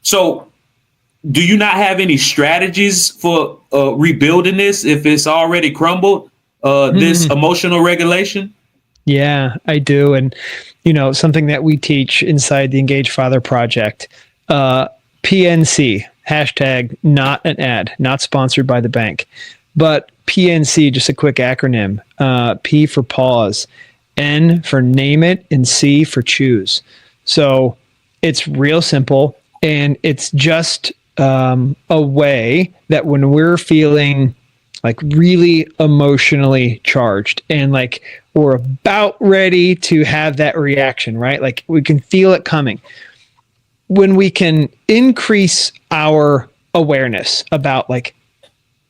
So do you not have any strategies for rebuilding this if it's already crumbled, this emotional regulation? Yeah, I do. And, something that we teach inside the Engaged Father Project, PNC, hashtag not an ad, not sponsored by the bank, but PNC, just a quick acronym, P for pause, N for name it, and C for choose. So it's real simple, and it's just a way that when we're feeling like really emotionally charged and like we're about ready to have that reaction, right? Like we can feel it coming. When we can increase our awareness about like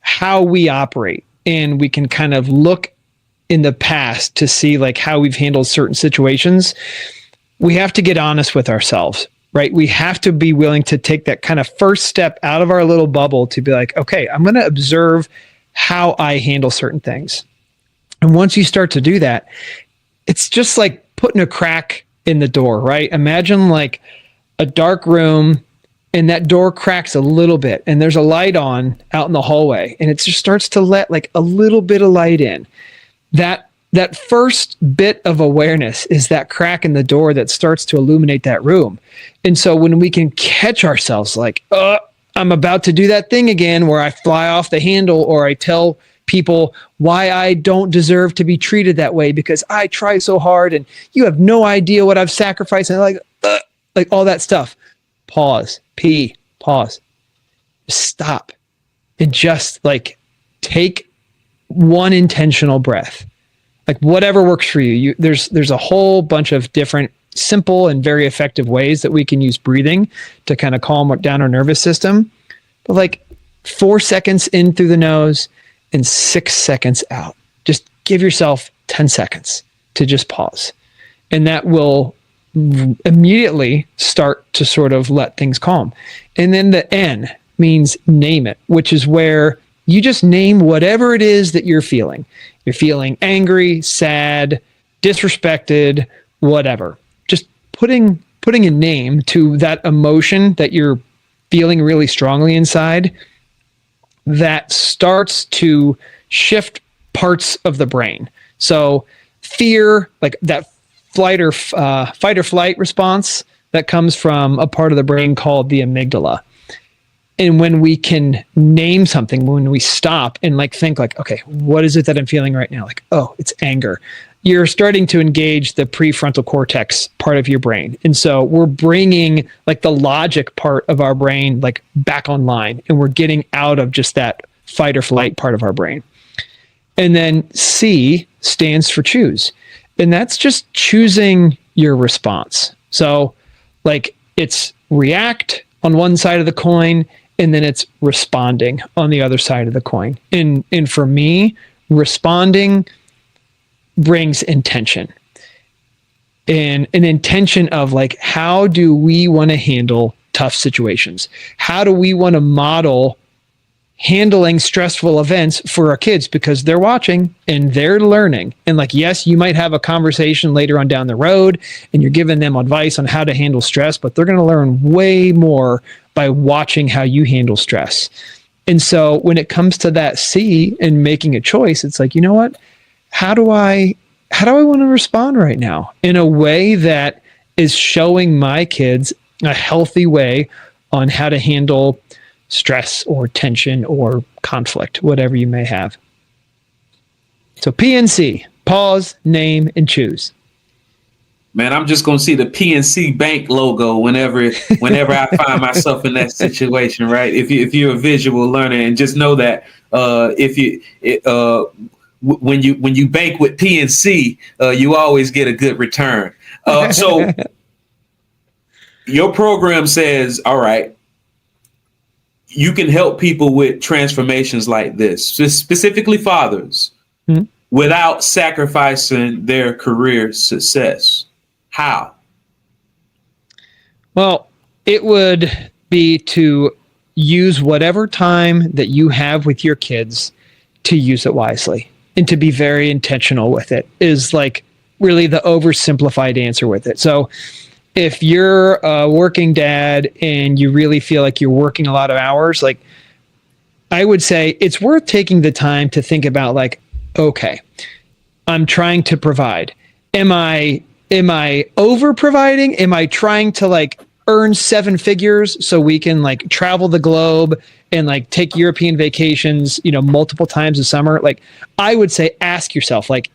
how we operate, and we can kind of look in the past to see like how we've handled certain situations, we have to get honest with ourselves, right? We have to be willing to take that kind of first step out of our little bubble to be like, okay, I'm going to observe how I handle certain things. And once you start to do that, it's just like putting a crack in the door, right? Imagine like a dark room, and that door cracks a little bit, and there's a light on out in the hallway, and it just starts to let like a little bit of light in. That first bit of awareness is that crack in the door that starts to illuminate that room. And so when we can catch ourselves like, I'm about to do that thing again where I fly off the handle, or I tell people why I don't deserve to be treated that way because I try so hard and you have no idea what I've sacrificed, and like all that stuff. Pause, pause, stop, and just like take one intentional breath, like whatever works for you. There's a whole bunch of different simple and very effective ways that we can use breathing to kind of calm down our nervous system. But like 4 seconds in through the nose and 6 seconds out. Just give yourself 10 seconds to just pause. And that will immediately start to sort of let things calm. And then the N means name it, which is where you just name whatever it is that you're feeling. You're feeling angry, sad, disrespected, whatever. Just putting a name to that emotion that you're feeling really strongly inside, that starts to shift parts of the brain. So fear, like that fight or flight response that comes from a part of the brain called the amygdala. And when we can name something, when we stop and like think like, okay, what is it that I'm feeling right now? Like, oh, it's anger. You're starting to engage the prefrontal cortex part of your brain. And so we're bringing like the logic part of our brain like back online, and we're getting out of just that fight or flight part of our brain. And then C stands for choose. And that's just choosing your response. So like it's react on one side of the coin, and then it's responding on the other side of the coin. And for me, responding brings intention. And an intention of like, how do we want to handle tough situations? How do we want to model handling stressful events for our kids, because they're watching and they're learning. And like, yes, you might have a conversation later on down the road and you're giving them advice on how to handle stress, but they're going to learn way more by watching how you handle stress. And so when it comes to that C and making a choice, it's like, you know what? How do I want to respond right now in a way that is showing my kids a healthy way on how to handle stress or tension or conflict, whatever you may have. So PNC, pause, name, and choose. Man, I'm just going to see the PNC Bank logo whenever I find myself in that situation, right? If you're a visual learner, and just know that when you bank with PNC, you always get a good return. So your program says, all right, you can help people with transformations like this, specifically fathers, without sacrificing their career success. How? Well, it would be to use whatever time that you have with your kids to use it wisely and to be very intentional with it, is like really the oversimplified answer with it. So if you're a working dad and you really feel like you're working a lot of hours, like I would say it's worth taking the time to think about like, okay, I'm trying to provide. Am I over providing? Am I trying to like earn 7 figures so we can like travel the globe and like take European vacations, multiple times a summer? Like I would say ask yourself, like,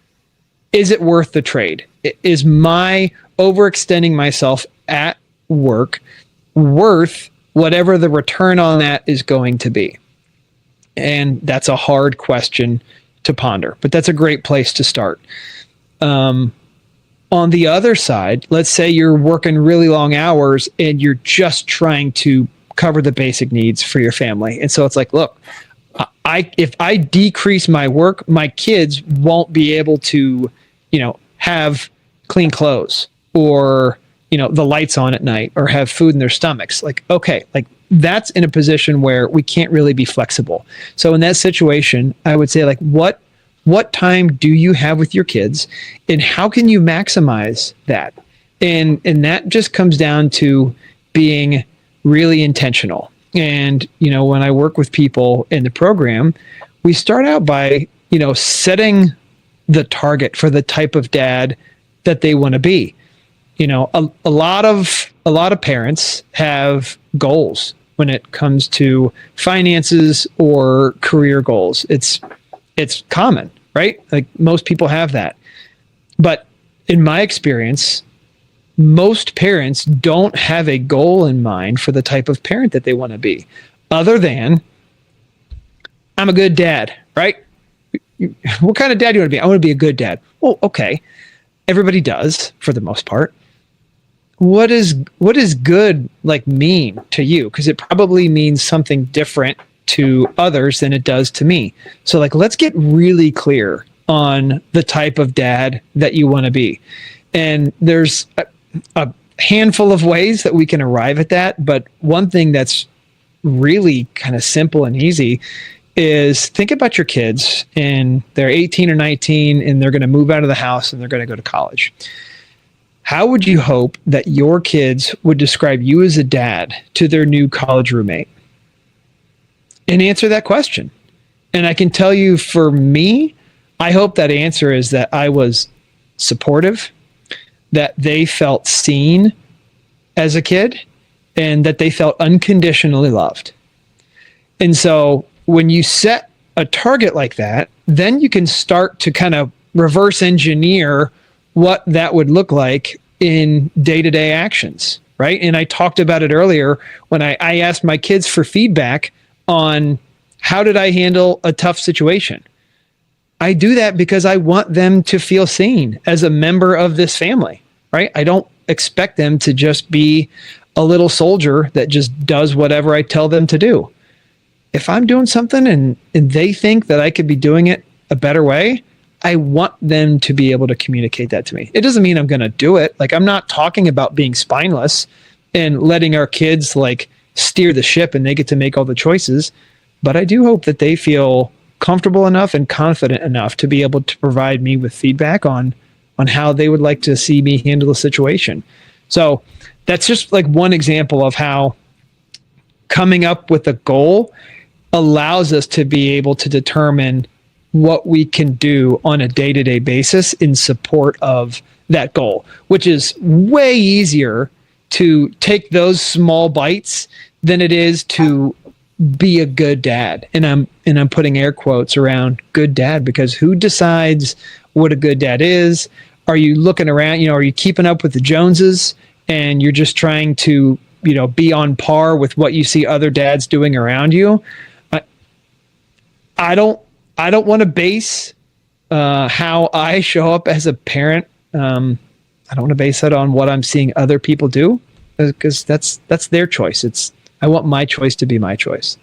is it worth the trade? Is my overextending myself at work worth whatever the return on that is going to be? And that's a hard question to ponder, but that's a great place to start. On the other side, let's say you're working really long hours and you're just trying to cover the basic needs for your family. And so it's like, look, if I decrease my work, my kids won't be able to, have clean clothes or, the lights on at night or have food in their stomachs. Like, okay, like that's in a position where we can't really be flexible. So in that situation, I would say like, what time do you have with your kids and how can you maximize that? And that just comes down to being really intentional. And, when I work with people in the program, we start out by, setting the target for the type of dad that they want to be. A lot of parents have goals when it comes to finances or career goals. It's common, right? Like most people have that. But in my experience, most parents don't have a goal in mind for the type of parent that they want to be, other than I'm a good dad, right? What kind of dad do you want to be? I want to be a good dad. Well, okay. Everybody does for the most part. What is good like mean to you? Because it probably means something different to others than it does to me. So like, let's get really clear on the type of dad that you want to be. And there's a handful of ways that we can arrive at that. But one thing that's really kind of simple and easy is think about your kids and they're 18 or 19 and they're going to move out of the house and they're going to go to college. How would you hope that your kids would describe you as a dad to their new college roommate? And answer that question. And I can tell you for me, I hope that answer is that I was supportive, that they felt seen as a kid, and that they felt unconditionally loved. And so when you set a target like that, then you can start to kind of reverse engineer what that would look like in day-to-day actions, right? And I talked about it earlier when I asked my kids for feedback on how did I handle a tough situation. I do that because I want them to feel seen as a member of this family, right? I don't expect them to just be a little soldier that just does whatever I tell them to do. If I'm doing something and they think that I could be doing it a better way, I want them to be able to communicate that to me. It doesn't mean I'm going to do it. Like I'm not talking about being spineless and letting our kids like steer the ship and they get to make all the choices. But I do hope that they feel comfortable enough and confident enough to be able to provide me with feedback on how they would like to see me handle the situation. So that's just like one example of how coming up with a goal allows us to be able to determine what we can do on a day-to-day basis in support of that goal, which is way easier to take those small bites than it is to be a good dad. And I'm putting air quotes around good dad, because who decides what a good dad is? Are you looking around, are you keeping up with the Joneses and you're just trying to, be on par with what you see other dads doing around you? I don't want to base how I show up as a parent. I don't want to base that on what I'm seeing other people do, because that's their choice. I want my choice to be my choice.